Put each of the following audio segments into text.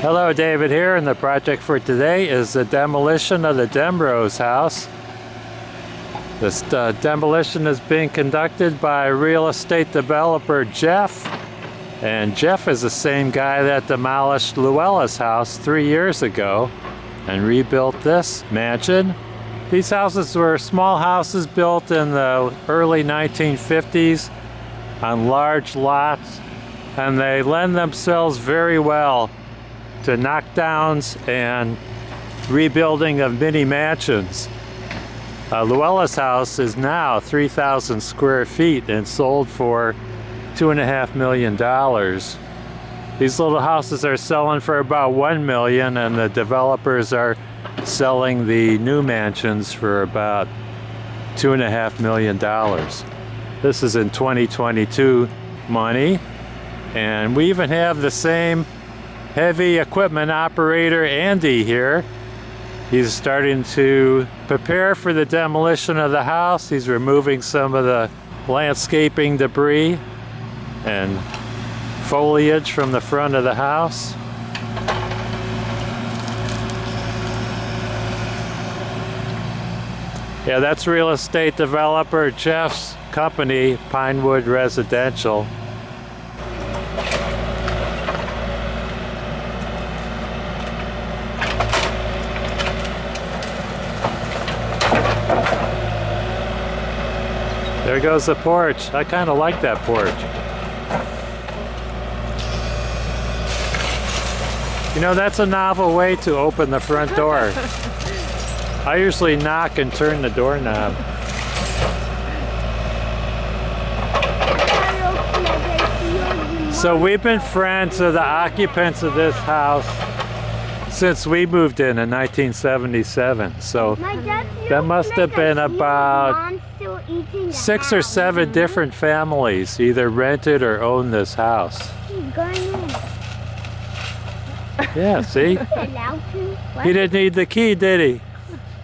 Hello, David here, and the project for today is the demolition of the Demrose house. This demolition is being conducted by real estate developer Jeff, and Jeff is the same guy that demolished Luella's house 3 years ago and rebuilt this mansion. These houses were small houses built in the early 1950s on large lots, and they lend themselves very well to knockdowns and rebuilding of mini mansions. Luella's house is now 3,000 square feet and sold for $2.5 million. These little houses are selling for about $1 million, and the developers are selling the new mansions for about $2.5 million. This is in 2022 money, and we even have the same heavy equipment operator Andy here. He's starting to prepare for the demolition of the house. He's removing some of the landscaping debris and foliage from the front of the house. Yeah, that's real estate developer Jeff's company, Pinewood Residential. There goes the porch. I kind of like that porch. You know, that's a novel way to open the front door. I usually knock and turn the doorknob. So we've been friends of the occupants of this house since we moved in 1977. So that must have been about 6 or 7 different families either rented or owned this house. He's going in. Yeah, see? He didn't need the key, did he?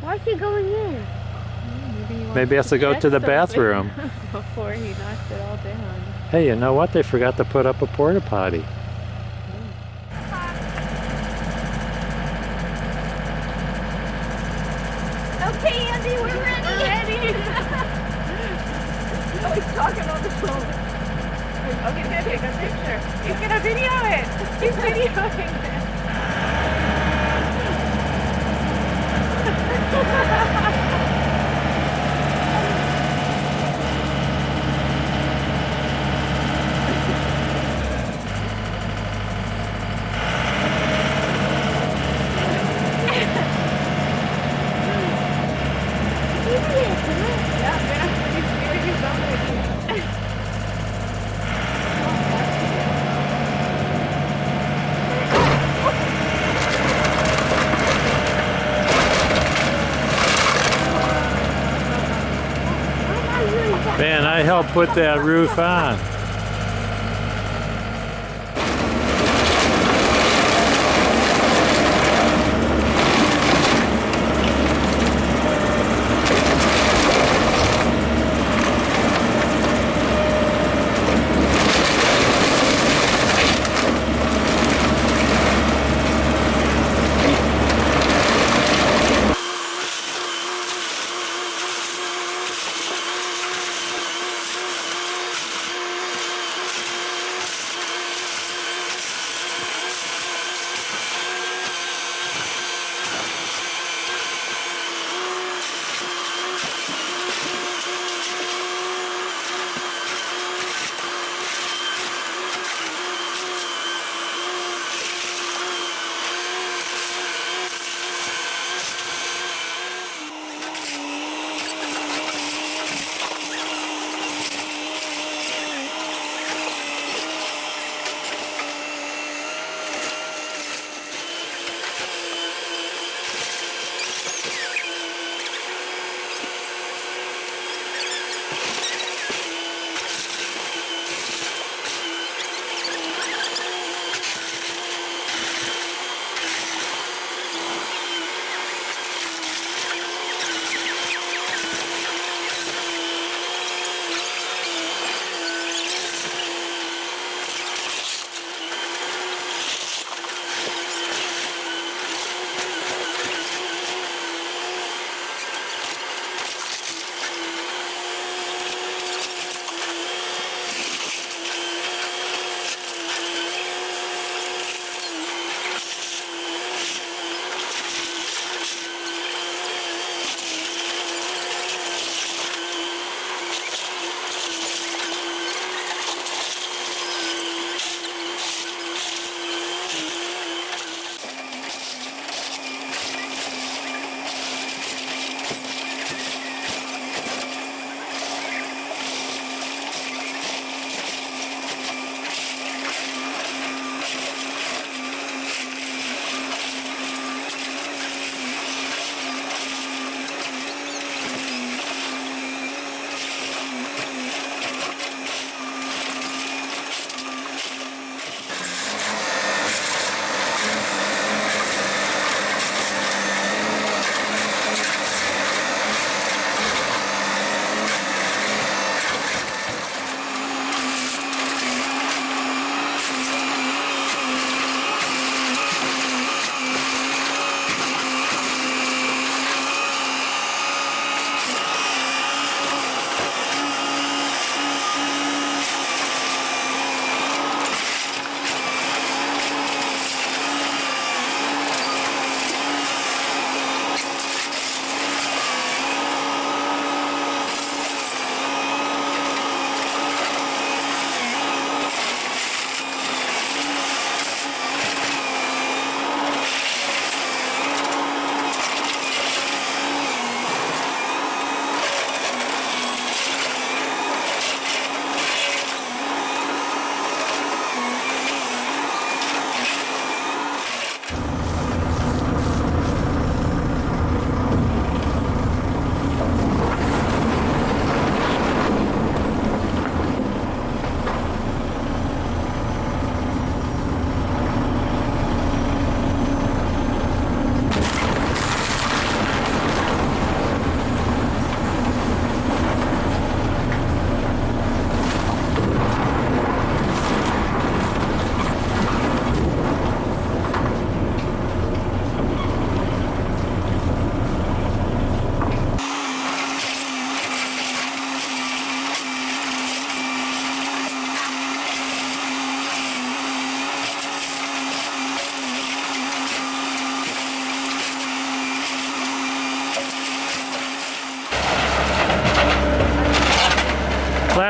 Why is he going in? Maybe he has to go to the bathroom. Before he knocks it all down. Hey, you know what? They forgot to put up a porta potty. Okay, Andy, we're ready. Oh, he's talking on the phone. Okay, good, take a picture. He's gonna video it. He's videoing it. Man, I helped put that roof on.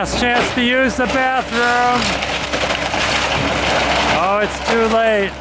Last chance to use the bathroom. Oh, it's too late.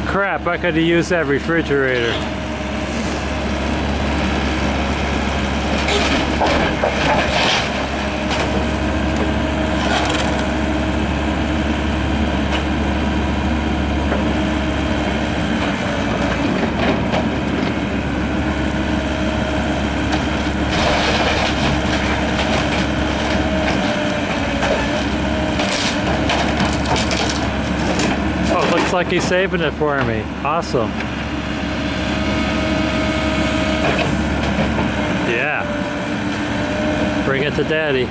Crap, I could have used that refrigerator. Looks like he's saving it for me. Awesome. Yeah. Bring it to Daddy.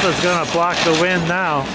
Nothing's gonna block the wind now.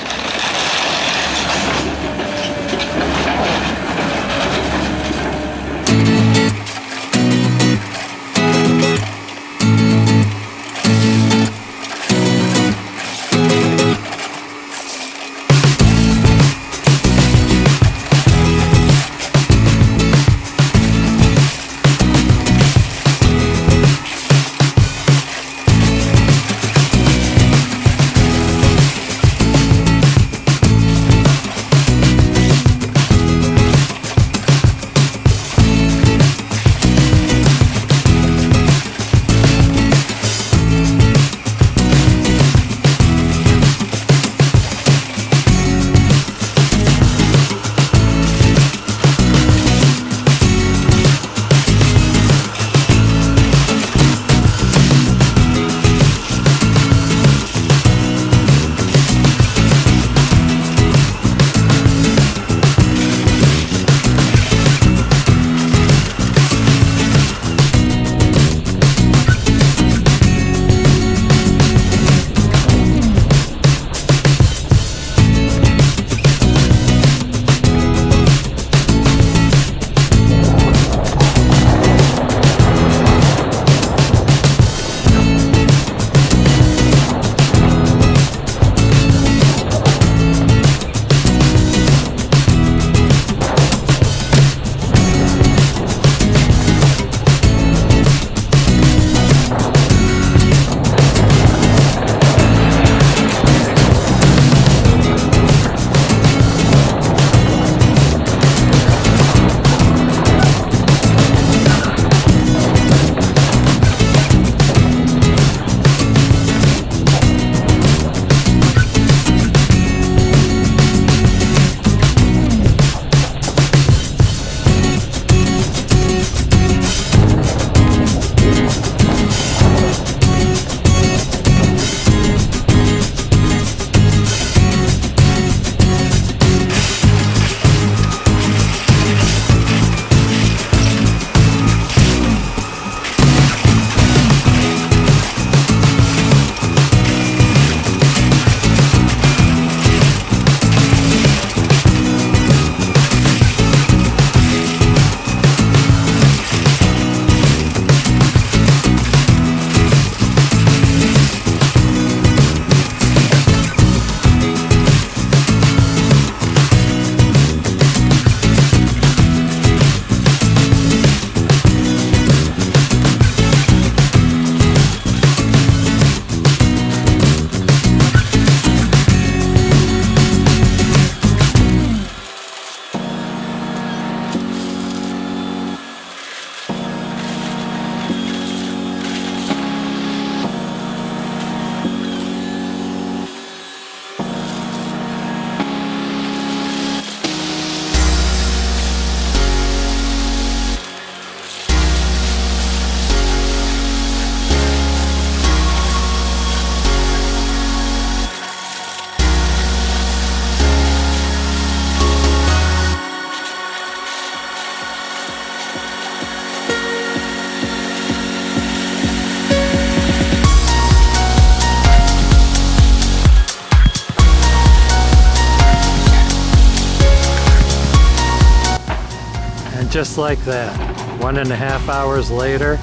just like that. 1.5 hours later,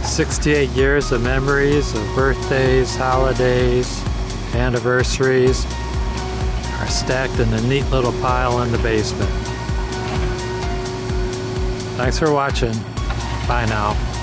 68 years of memories of birthdays, holidays, anniversaries are stacked in a neat little pile in the basement. Thanks for watching. Bye now.